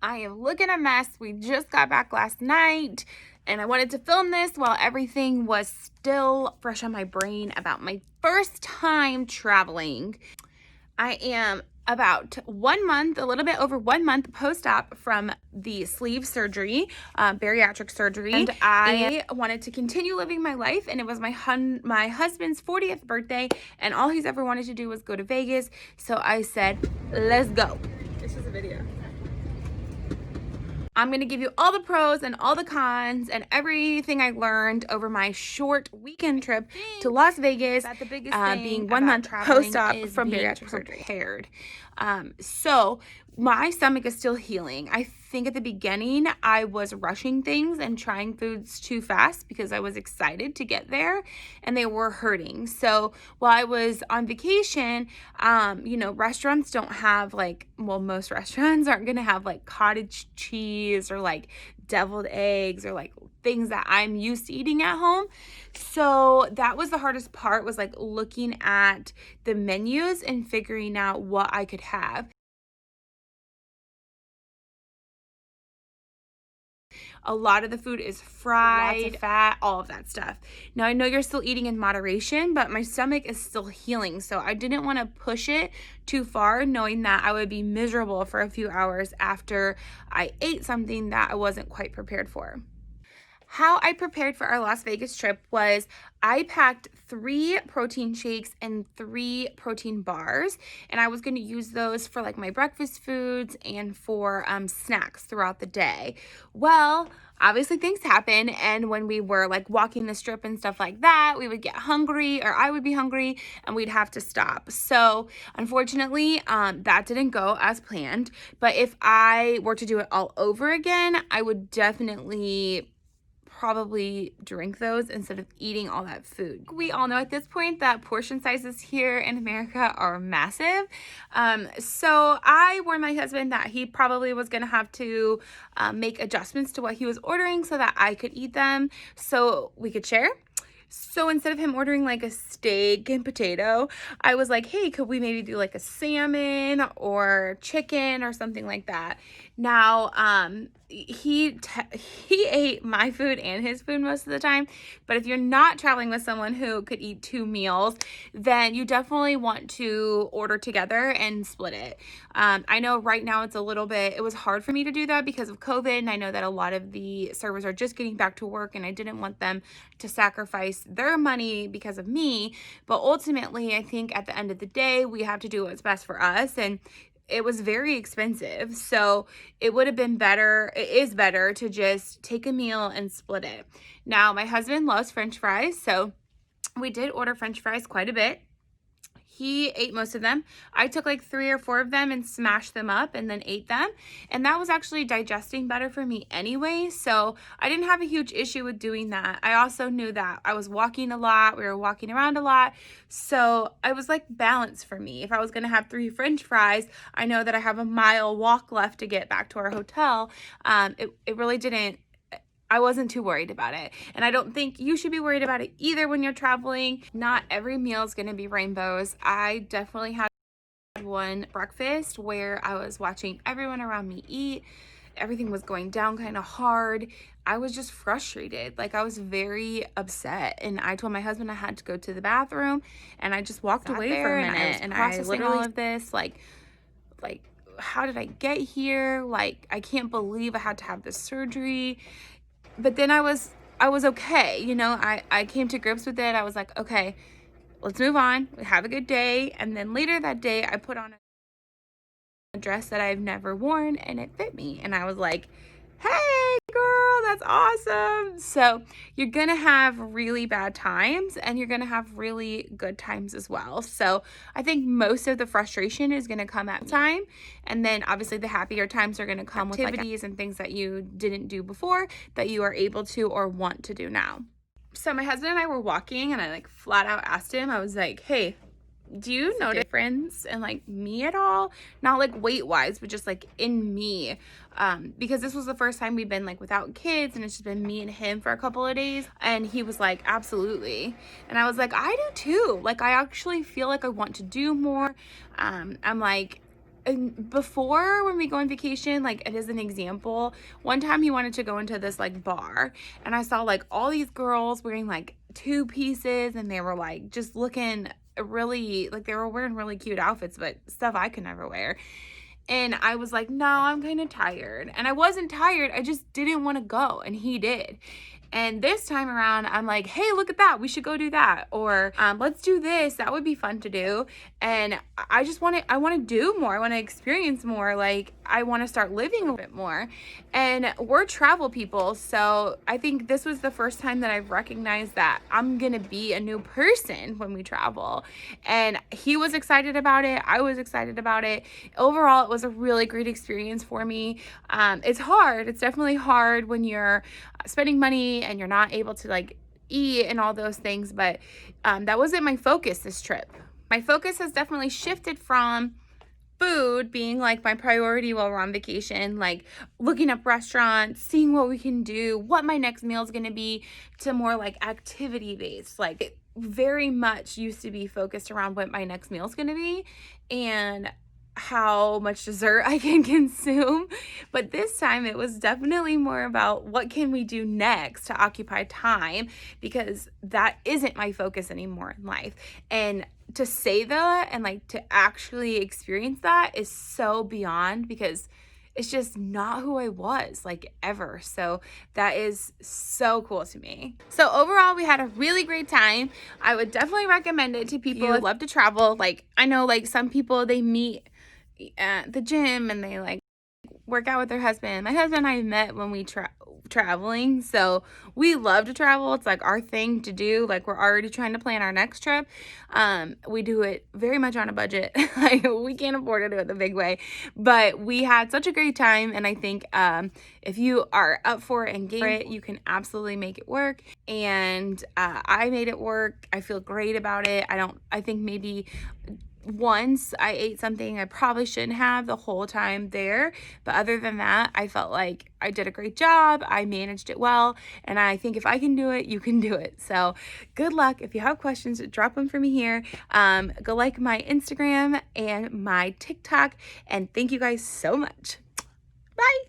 I am looking a mess. We just got back last night and I wanted to film this while everything was still fresh on my brain about my first time traveling. I am about 1 month, a little bit over 1 month post-op from the sleeve surgery, bariatric surgery, and I wanted to continue living my life, and it was my husband's 40th birthday, and all he's ever wanted to do was go to Vegas, so I said, let's go. It's just a video. I'm going to give you all the pros and all the cons and everything I learned over my short weekend trip to Las Vegas, being 1 month post-op from bariatric surgery. So my stomach is still healing. I think at the beginning I was rushing things and trying foods too fast because I was excited to get there and they were hurting. So while I was on vacation, restaurants don't have most restaurants aren't going to have like cottage cheese or like deviled eggs or like things that I'm used to eating at home. So that was the hardest part, was like looking at the menus and figuring out what I could have. A lot of the food is fried, lots of fat, all of that stuff. Now, I know you're still eating in moderation, but my stomach is still healing. So I didn't want to push it too far, knowing that I would be miserable for a few hours after I ate something that I wasn't quite prepared for. How I prepared for our Las Vegas trip was I packed 3 protein shakes and 3 protein bars, and I was going to use those for like my breakfast foods and for snacks throughout the day. Well, obviously things happen, and when we were like walking the strip and stuff like that, we would get hungry, or I would be hungry, and we'd have to stop. So unfortunately, that didn't go as planned, but if I were to do it all over again, I would definitely probably drink those instead of eating all that food. We all know at this point that portion sizes here in America are massive. So I warned my husband that he probably was going to have to make adjustments to what he was ordering so that I could eat them so we could share. So instead of him ordering like a steak and potato, I was like, hey, could we maybe do like a salmon or chicken or something like that? Now, he ate my food and his food most of the time, but if you're not traveling with someone who could eat 2 meals, then you definitely want to order together and split it. I know right now it was hard for me to do that because of COVID, and I know that a lot of the servers are just getting back to work, and I didn't want them to sacrifice their money because of me, but ultimately I think at the end of the day we have to do what's best for us, and it was very expensive, so it is better to just take a meal and split it. Now, my husband loves French fries, so we did order French fries quite a bit. He ate most of them. I took like 3 or 4 of them and smashed them up and then ate them. And that was actually digesting better for me anyway. So I didn't have a huge issue with doing that. I also knew that I was walking a lot. We were walking around a lot. So I was like balanced for me. If I was going to have 3 French fries, I know that I have a mile walk left to get back to our hotel. It really didn't. I wasn't too worried about it. And I don't think you should be worried about it either when you're traveling. Not every meal is going to be rainbows. I definitely had one breakfast where I was watching everyone around me eat. Everything was going down kind of hard. I was just frustrated. Like, I was very upset. And I told my husband I had to go to the bathroom, and I just walked away for a minute. And I literally all of this, like, how did I get here? Like, I can't believe I had to have this surgery. But then I was okay, I came to grips with it. I was like, okay, let's move on, have a good day. And then later that day, I put on a dress that I've never worn, and it fit me. And I was like, hey girl, that's awesome. So you're gonna have really bad times, and you're gonna have really good times as well. So I think most of the frustration is gonna come at time, and then obviously the happier times are gonna come with activities and things that you didn't do before that you are able to or want to do now. So my husband and I were walking, and I like flat out asked him, I was like, hey, do you notice a difference in like me at all? Not like weight wise, but just like in me. Because this was the first time we've been like without kids, and it's just been me and him for a couple of days. And he was like, absolutely. And I was like, I do too. Like, I actually feel like I want to do more. I'm like, and before, when we go on vacation, like, it is an example, one time he wanted to go into this like bar, and I saw like all these girls wearing like two pieces, and they were like just looking really, like, they were wearing really cute outfits, but stuff I could never wear. And I was like, no, I'm kind of tired. And I wasn't tired, I just didn't want to go, and he did. And this time around, I'm like, hey, look at that. We should go do that. Or let's do this. That would be fun to do. And I want to do more. I want to experience more. Like, I want to start living a bit more. And we're travel people. So I think this was the first time that I've recognized that I'm going to be a new person when we travel. And he was excited about it. I was excited about it. Overall, it was a really great experience for me. It's hard. It's definitely hard when you're spending money and you're not able to like eat and all those things, but that wasn't my focus this trip. My focus has definitely shifted from food being like my priority while we're on vacation, like looking up restaurants, seeing what we can do, what my next meal is going to be, to more like activity based. Like, it very much used to be focused around what my next meal is going to be and how much dessert I can consume. But this time it was definitely more about what can we do next to occupy time, because that isn't my focus anymore in life. And to say that and like to actually experience that is so beyond, because it's just not who I was like ever. So that is so cool to me. So overall, we had a really great time. I would definitely recommend it to people who love to travel. Like, I know like some people, they meet at the gym and they like work out with their husband. My husband and I met when we traveling, so we love to travel. It's like our thing to do. Like, we're already trying to plan our next trip. We do it very much on a budget. Like, we can't afford to do it the big way, but we had such a great time. And I think if you are up for it and game for it, you can absolutely make it work. And I made it work. I feel great about it. I think maybe once I ate something I probably shouldn't have the whole time there, but other than that, I felt like I did a great job. I managed it well, and I think if I can do it, you can do it. So good luck. If you have questions, drop them for me here. Go like my Instagram and my TikTok, and thank you guys so much. Bye.